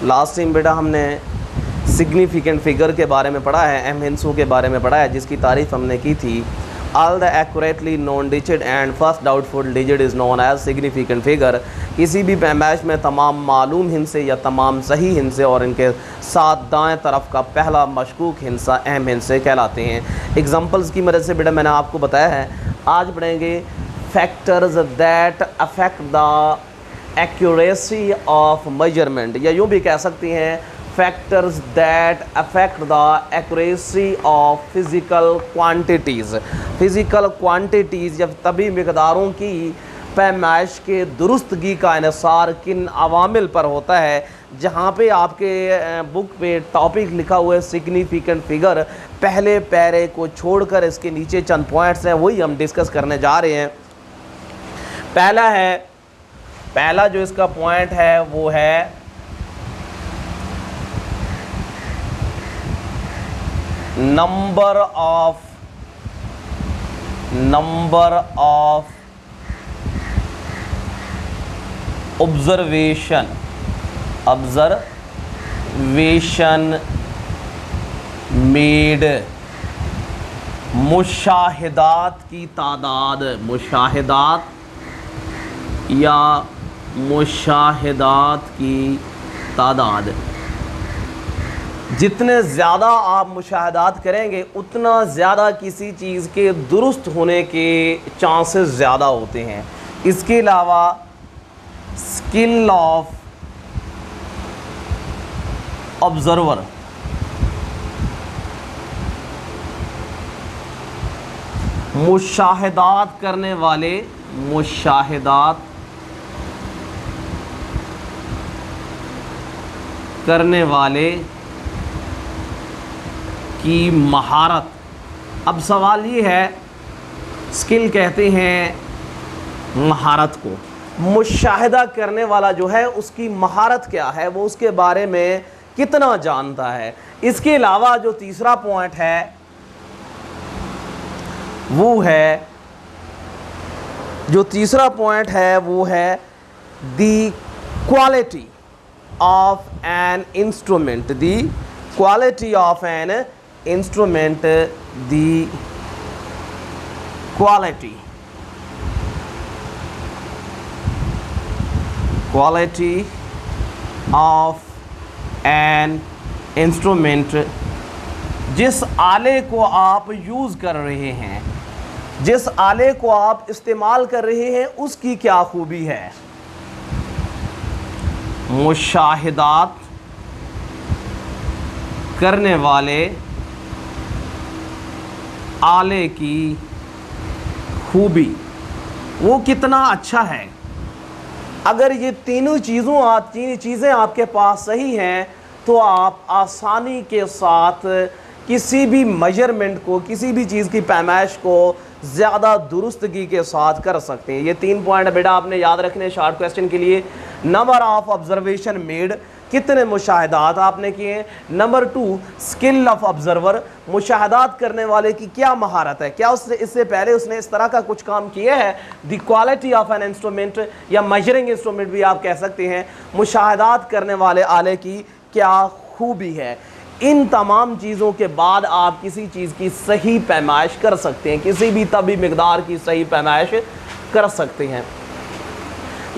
Last time बेटा हमने significant figure के बारे में पढ़ा है, अहम हिंसों के बारे में पढ़ा है, जिसकी तारीफ हमने की थी। All the accurately known digit and first doubtful digit is known as significant figure. किसी भी पैमाइश में तमाम मालूम हिंसे या तमाम सही हिंसे और इनके साथ दाएं तरफ का पहला मशकूक हिंसा अहम हिंसे कहलाते हैं। एग्जांपल्स की मदद से बेटा मैंने आपको बताया है। आज पढ़ेंगे factors that affect the accuracy of measurement, या यूँ भी कह सकते हैं factors that affect the accuracy of physical quantities. Physical quantities या तभी मकदारों की पैमाइश के दुरुस्तगी का इन्हिसार किन अवामिल पर होता है। जहाँ पे आपके बुक पे टॉपिक लिखा हुआ है सिग्निफिकेंट फिगर, पहले पैरे को छोड़कर इसके नीचे चंद पॉइंट्स हैं, वही हम डिस्कस करने जा रहे हैं। पहला जो इसका पॉइंट है वो है नंबर ऑफ ऑब्जर्वेशन मेड, मुशाहिदात की तादाद, मुशाहिदात की तादाद। जितने ज़्यादा आप मुशाहिदात करेंगे उतना ज़्यादा किसी चीज़ के दुरुस्त होने के चांसेस ज़्यादा होते हैं। इसके अलावा स्किल ऑफ ऑब्जर्वर, मुशाहिदात करने वाले की महारत। अब सवाल ये है, स्किल कहते हैं महारत को, मुशाहिदा करने वाला जो है उसकी महारत क्या है, वो उसके बारे में कितना जानता है। इसके अलावा जो तीसरा पॉइंट है वो है the quality of an instrument, quality of an instrument, जिस आले को आप यूज़ कर रहे हैं, जिस आले को आप इस्तेमाल कर रहे हैं, उसकी क्या खूबी है। मुशाहिदात करने वाले आले की खूबी, वो कितना अच्छा है। अगर ये तीनों चीज़ें आपके पास सही हैं तो आप आसानी के साथ किसी भी मेजरमेंट को, किसी भी चीज़ की पैमाइश को ज़्यादा दुरुस्तगी के साथ कर सकते हैं। ये 3 पॉइंट बेटा आपने याद रखने शॉर्ट क्वेश्चन के लिए। नंबर ऑफ ऑब्जर्वेशन मेड, कितने मुशाहिदात आपने किए। नंबर 2 स्किल ऑफ ऑब्जर्वर, मुशाहिदात करने वाले की क्या महारत है, क्या इससे पहले उसने इस तरह का कुछ काम किया है। The quality of an instrument या मेजरिंग इंस्ट्रूमेंट भी आप कह सकते हैं, मुशाहिदात करने वाले आले की क्या खूबी है। इन तमाम चीज़ों के बाद आप किसी चीज़ की सही पैमाइश कर सकते हैं, किसी भी तभी मिकदार की सही पैमाइश कर सकते हैं।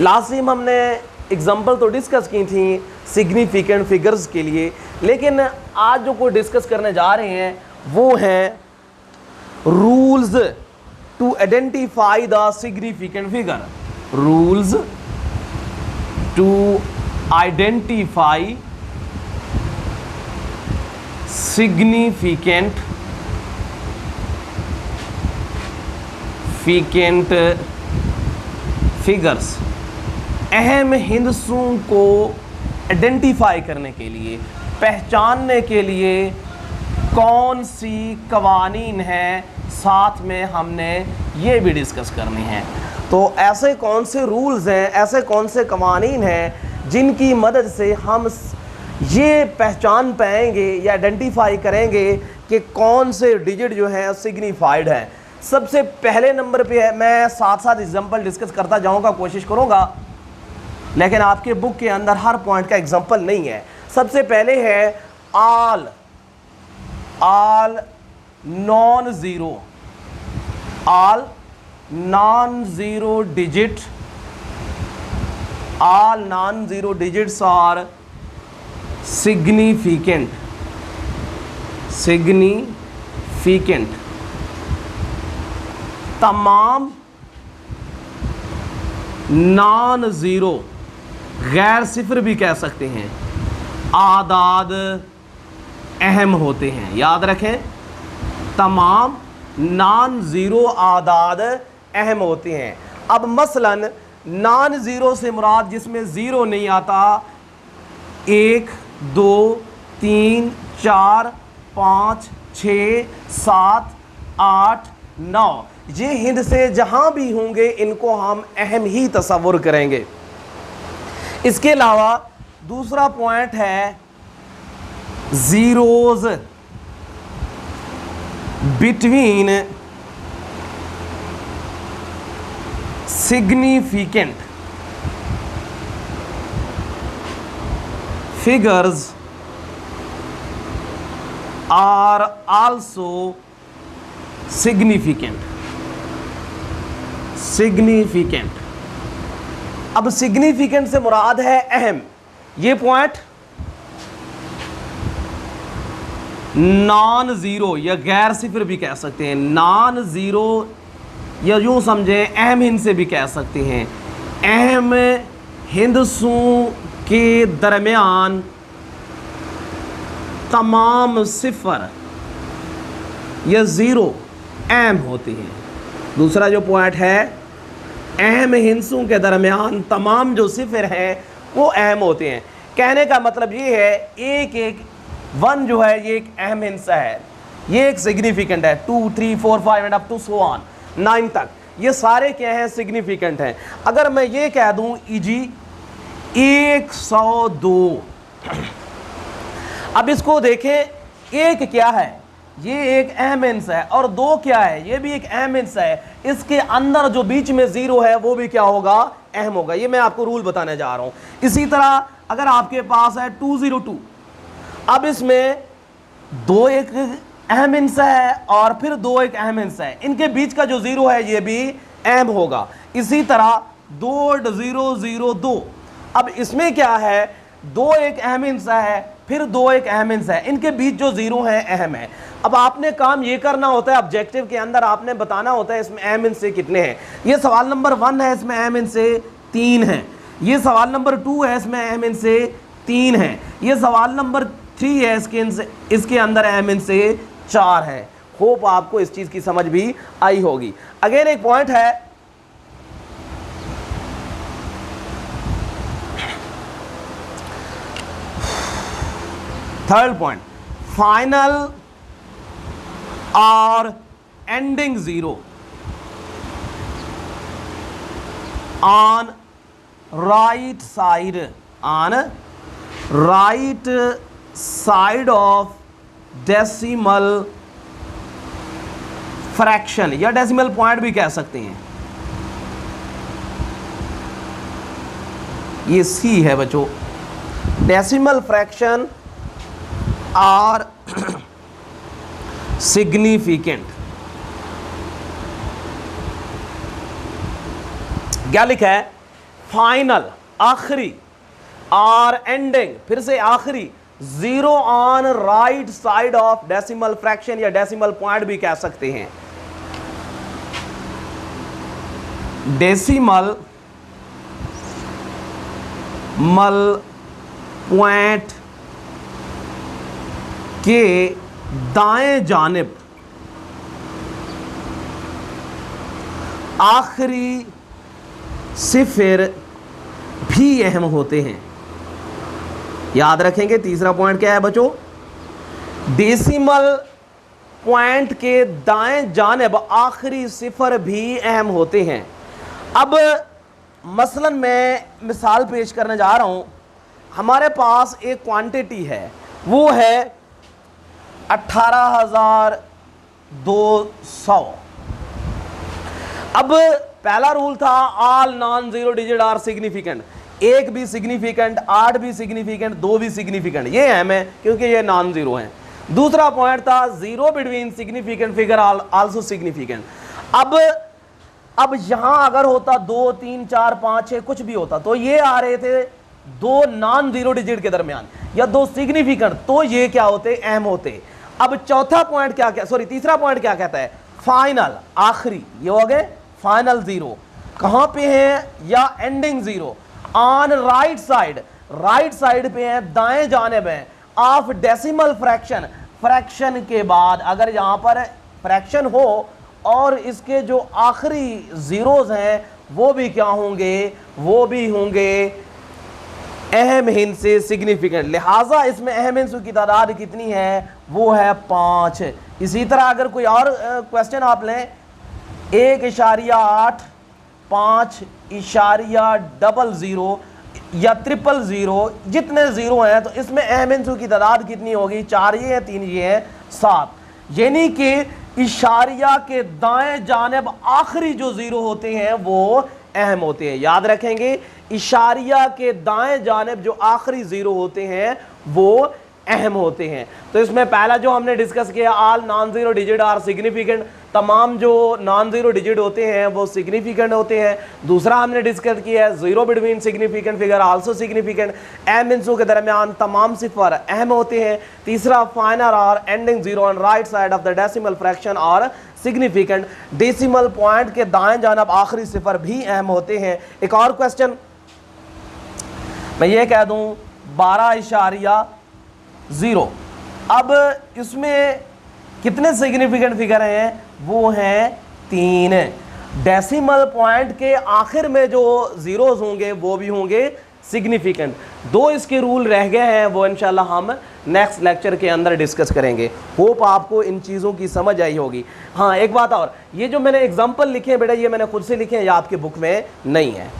लास्ट टाइम हमने एग्जाम्पल तो डिस्कस की थी सिग्निफिकेंट फिगर्स के लिए, लेकिन आज जो को डिस्कस करने जा रहे हैं वो हैं rules to identify the significant figure. Rules to identify significant figures, अहम हिंसों को आइडेंटिफाई करने के लिए, पहचानने के लिए कौन सी कवानीन हैं, साथ में हमने ये भी डिस्कस करनी है। तो ऐसे कौन से रूल्स हैं, ऐसे कौन से कवानीन हैं जिनकी मदद से हम ये पहचान पाएंगे या आइडेंटिफाई करेंगे कि कौन से डिजिट जो हैं सिग्निफाइड हैं। सबसे पहले नंबर पे है, मैं साथ साथ एग्जांपल डिस्कस करता जाऊंगा, कोशिश करूंगा, लेकिन आपके बुक के अंदर हर पॉइंट का एग्जांपल नहीं है। सबसे पहले है all non zero, all non zero digit, all non-zero digits are significant, तमाम नॉन ज़ीरो गैर सिफर भी कह सकते हैं आदाद अहम होते हैं। याद रखें, तमाम नॉन ज़ीरो आदाद अहम होते हैं। अब मसलन नॉन ज़ीरो से मुराद जिसमें ज़ीरो नहीं आता 1 2 3 4 5 6 7 8 9, ये हिंद से जहाँ भी होंगे इनको हम अहम ही तस्वुर करेंगे। इसके अलावा दूसरा पॉइंट है zeros between significant figures are also significant। अब significant से मुराद है अहम। ये पॉइंट नॉन ज़ीरो या गैर सिफर भी कह सकते हैं, नॉन ज़ीरो या यूँ समझें अहम हिंद से भी कह सकते हैं। अहम हिंदसों के दरमियान तमाम सिफर या ज़ीरो अहम होती हैं। दूसरा जो पॉइंट है, अहम हिंदसों के दरमियान तमाम जो सिफर हैं वो अहम होते हैं। कहने का मतलब ये है, एक वन जो है ये एक अहम हिंसा है, ये एक सिग्निफिकेंट है। 2 3 4 5 and up to so on 9 तक ये सारे क्या हैं, सिग्निफिकेंट हैं। अगर मैं ये कह दूं जी 102, अब इसको देखें, एक क्या है, ये एक अहम हिंसा है, और 2 क्या है, ये भी एक अहम हिंसा है। इसके अंदर जो बीच में ज़ीरो है वो भी क्या होगा, अहम होगा। ये मैं आपको रूल बताने जा रहा हूं। इसी तरह अगर आपके पास है 202, अब इसमें 2 एक अहम हिंसा है और फिर 2 एक अहम हिंसा है, इनके बीच का जो ज़ीरो है ये भी अहम होगा। इसी तरह 2002, अब इसमें क्या है, 2 एक अहम हिंसा है फिर 2 एक अहम हिंसा है, इनके बीच जो ज़ीरो है अहम है। अब आपने काम ये करना होता है, ऑब्जेक्टिव के अंदर आपने बताना होता है इसमें अहम हिंसे कितने हैं। ये सवाल नंबर 1 है, इसमें अहम हिंसे 3 हैं। ये सवाल नंबर 2 है, इसमें अहम हिंसे 3 हैं। ये सवाल नंबर 3 है, इसके अंदर अहम हिंसे 4 है। होप आपको इस चीज की समझ भी आई होगी। अगेन एक पॉइंट है, थर्ड पॉइंट, फाइनल और ending zero on right side of decimal fraction या डेसिमल पॉइंट भी कह सकते हैं। ये सी है बच्चों, डेसिमल फ्रैक्शन आर सिग्निफिकेंट। क्या लिखा है, फाइनल आखिरी और एंडिंग फिर से आखिरी, zero on right side of decimal fraction या डेसिमल पॉइंट भी कह सकते हैं। डेसिमल पॉइंट के दाएं जानिब आखिरी सिफर भी अहम होते हैं। याद रखेंगे तीसरा पॉइंट क्या है बच्चों, डेसिमल पॉइंट के दाएं जानिब आखिरी सिफर भी अहम होते हैं। अब मसलन मैं मिसाल पेश करने जा रहा हूं। हमारे पास एक क्वांटिटी है, वो है 18,200। अब पहला रूल था all non zero digit are significant. 1 भी सिग्निफिकेंट, 8 भी सिग्निफिकेंट, 2 भी सिग्निफिकेंट, ये अहम है क्योंकि ये नॉन जीरो हैं। दूसरा पॉइंट था zero between significant figure also significant. अब यहां अगर होता 2, 3, 4, 5, 6 कुछ भी होता तो ये आ रहे थे 2 नॉन जीरो डिजिट के दरमियान या 2 सिग्निफिकेंट, तो ये क्या होते, अहम होते। अब चौथा पॉइंट तीसरा पॉइंट क्या कहता है, फाइनल, आखिरी, ये हो गए फाइनल जीरो कहां पे है, या ending zero on right side पे है, दाएं जानिब है, ऑफ डेसिमल फ्रैक्शन, फ्रैक्शन के बाद अगर यहां पर फ्रैक्शन हो और इसके जो आखिरी जीरोस हैं वो भी क्या होंगे, वो भी होंगे अहम हिंस से सिग्निफिकेंट। लिहाजा इसमें अहम हिंसों की तादाद कितनी है, वो है 5। इसी तरह अगर कोई और क्वेश्चन आप लें, 1.8, 5.00 या 000, जितने जीरो हैं तो इसमें अहम हिंसों की तादाद कितनी होगी, 4 ये है, 3 ये है, 7। यानी कि इशारिया के दाएं जानिब आखिरी जो जीरो होते हैं वो अहम होते हैं। याद रखेंगे, इशारिया के दाएं जानिब जो आखिरी जीरो होते हैं वो अहम होते हैं। तो इसमें पहला जो हमने डिस्कस किया, all non zero digit are significant, तमाम जो नॉन जीरो डिजिट होते हैं वो सिग्निफिकेंट होते हैं। दूसरा हमने डिस्कस किया है zero between significant figure also significant, अहम हिंसों के दरमियान तमाम सिफर अहम होते हैं। तीसरा फाइनल और ending zero on right side of the decimal fraction और सिग्निफिकेंट, डेसिमल पॉइंट के दाएं जानिब आखिरी सिफर भी अहम होते हैं। एक और क्वेश्चन मैं ये कह दूं 12.0, अब इसमें कितने सिग्निफिकेंट फिगर हैं, वो हैं 3। डेसिमल पॉइंट के आखिर में जो जीरोस होंगे वो भी होंगे सिग्निफिकेंट। 2 इसके रूल रह गए हैं, वो इंशाल्लाह हम नेक्स्ट लेक्चर के अंदर डिस्कस करेंगे। होप आपको इन चीज़ों की समझ आई होगी। हाँ, एक बात और, ये जो मैंने एग्जाम्पल लिखे हैं बेटा, ये मैंने खुद से लिखे हैं, ये आपके बुक में नहीं है।